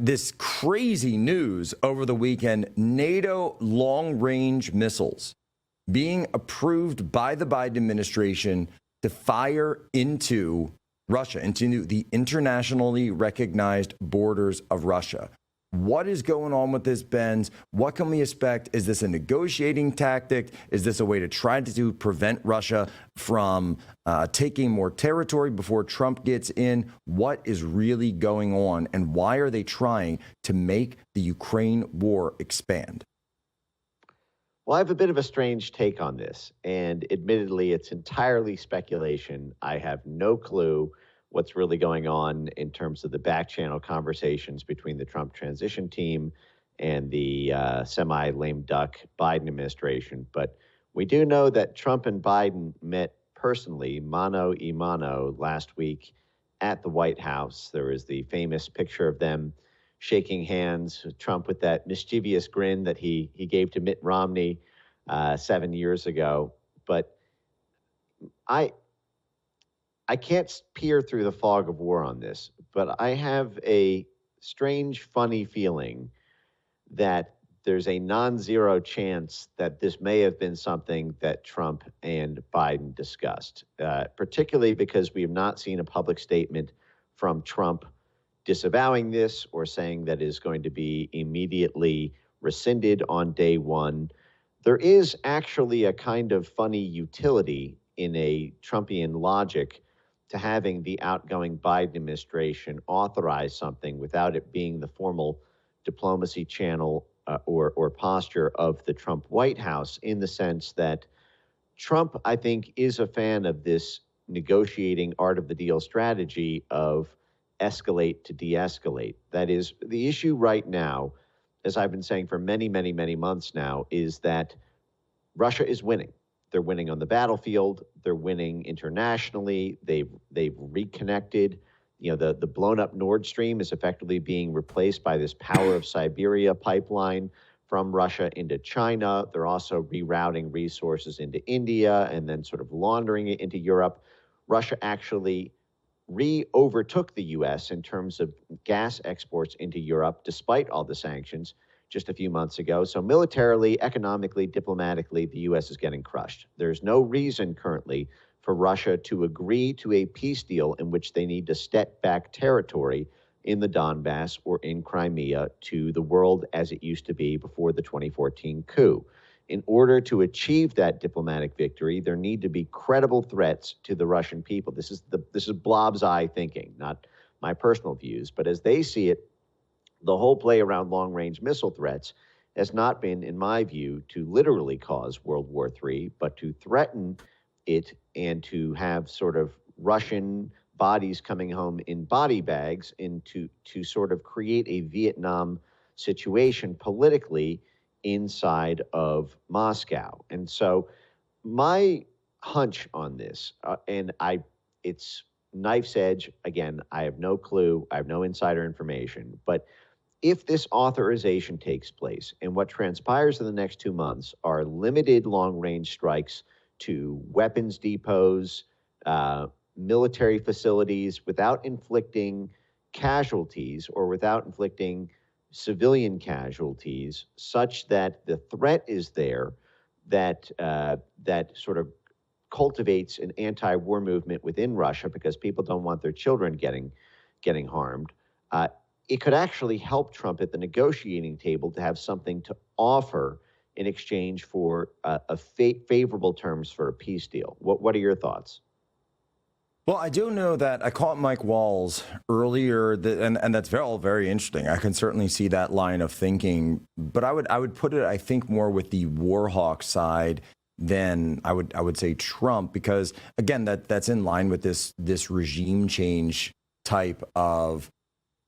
this crazy news over the weekend, NATO long-range missiles being approved by the Biden administration to fire into Russia, into the internationally recognized borders of Russia. What is going on with this, Benz? What can we expect? Is this a negotiating tactic? Is this a way to try to prevent Russia from taking more territory before Trump gets in? What is really going on, and why are they trying to make the Ukraine war expand? Well, I have a bit of a strange take on this, and admittedly, it's entirely speculation. I have no clue what's really going on in terms of the back channel conversations between the Trump transition team and the semi-lame duck Biden administration. But we do know that Trump and Biden met personally, mano a mano, last week at the White House. There was the famous picture of them shaking hands, Trump with that mischievous grin that he gave to Mitt Romney 7 years ago. But I can't peer through the fog of war on this, but I have a strange, funny feeling that there's a non-zero chance that this may have been something that Trump and Biden discussed, particularly because we have not seen a public statement from Trump disavowing this or saying that it is going to be immediately rescinded on day one. There is actually a kind of funny utility in a Trumpian logic to having the outgoing Biden administration authorize something without it being the formal diplomacy channel or posture of the Trump White House, in the sense that Trump, I think, is a fan of this negotiating art of the deal strategy of escalate to de-escalate. That is, the issue right now, as I've been saying for many, many, many months now, is that Russia is winning. They're winning on the battlefield. They're winning internationally. They've reconnected. You know, the blown up Nord Stream is effectively being replaced by this Power of Siberia pipeline from Russia into China. They're also rerouting resources into India and then sort of laundering it into Europe. Russia actually overtook the U.S. in terms of gas exports into Europe, despite all the sanctions, just a few months ago. So militarily, economically, diplomatically, the U.S. is getting crushed. There's no reason currently for Russia to agree to a peace deal in which they need to step back territory in the Donbass or in Crimea to the world as it used to be before the 2014 coup. In order to achieve that diplomatic victory, there need to be credible threats to the Russian people. This is Blob's eye thinking, not my personal views, but as they see it, the whole play around long-range missile threats has not been, in my view, to literally cause World War III, but to threaten it and to have sort of Russian bodies coming home in body bags and to sort of create a Vietnam situation politically inside of Moscow. And so my hunch on this, it's knife's edge. Again, I have no clue. I have no insider information. But if this authorization takes place and what transpires in the next 2 months are limited long-range strikes to weapons depots, military facilities, without inflicting casualties or without inflicting civilian casualties, such that the threat is there, that sort of cultivates an anti-war movement within Russia because people don't want their children getting harmed. It could actually help Trump at the negotiating table to have something to offer in exchange for favorable terms for a peace deal. What are your thoughts? Well, I do know that I caught Mike Walls earlier, and that's all very interesting. I can certainly see that line of thinking, but I would put it, I think, more with the war hawk side than I would say Trump, because again, that's in line with this regime change type of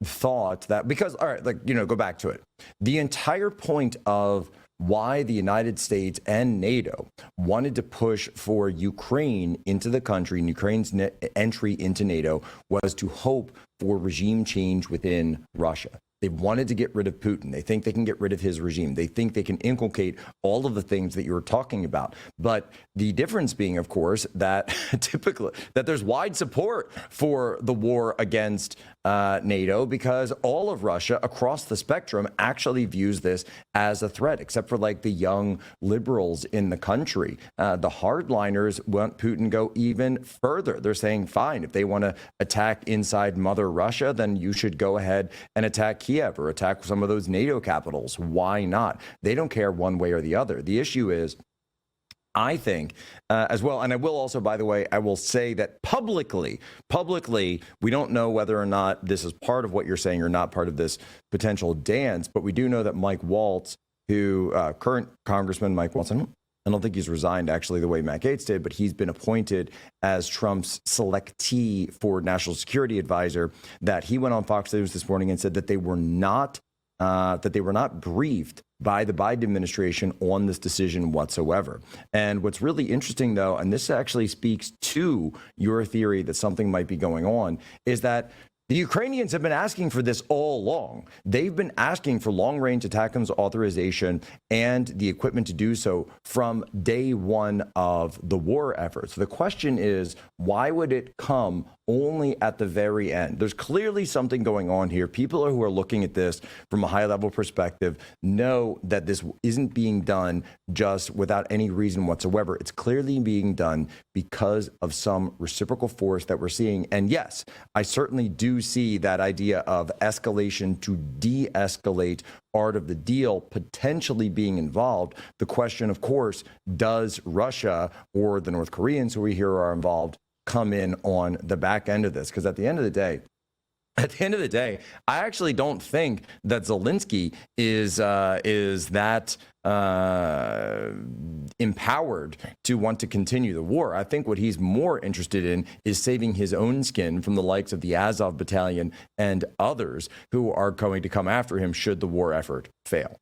thought. That because, all right, go back to it. The entire point of why the United States and NATO wanted to push for Ukraine into the country and Ukraine's entry into NATO was to hope for regime change within Russia. They wanted to get rid of Putin. They think they can get rid of his regime. They think they can inculcate all of the things that you were talking about. But the difference being, of course, that typically that there's wide support for the war against NATO, because all of Russia across the spectrum actually views this as a threat, except for like the young liberals in the country. The hardliners want Putin go even further. They're saying, fine, if they want to attack inside Mother Russia, then you should go ahead and attack Kiev or attack some of those NATO capitals. Why not? They don't care one way or the other. The issue is, I think, as well, and I will also, by the way, I will say that publicly, we don't know whether or not this is part of what you're saying or not part of this potential dance, but we do know that Mike Waltz, who, current Congressman Mike Waltz, I don't think he's resigned actually the way Matt Gaetz did, but he's been appointed as Trump's selectee for national security advisor, that he went on Fox News this morning and said that they were not briefed by the Biden administration on this decision whatsoever. And what's really interesting, though, and this actually speaks to your theory that something might be going on, is that the Ukrainians have been asking for this all along. They've been asking for long-range ATACMS authorization and the equipment to do so from day one of the war effort. So the question is, why would it come only at the very end? There's clearly something going on here. People who are looking at this from a high-level perspective know that this isn't being done just without any reason whatsoever. It's clearly being done because of some reciprocal force that we're seeing. And yes, I certainly do see that idea of escalation to de-escalate, art of the deal potentially being involved. The question, of course, does Russia or the North Koreans who we hear are involved come in on the back end of this? Because at the end of the day, I actually don't think that Zelensky is that empowered to want to continue the war. I think what he's more interested in is saving his own skin from the likes of the Azov Battalion and others who are going to come after him should the war effort fail.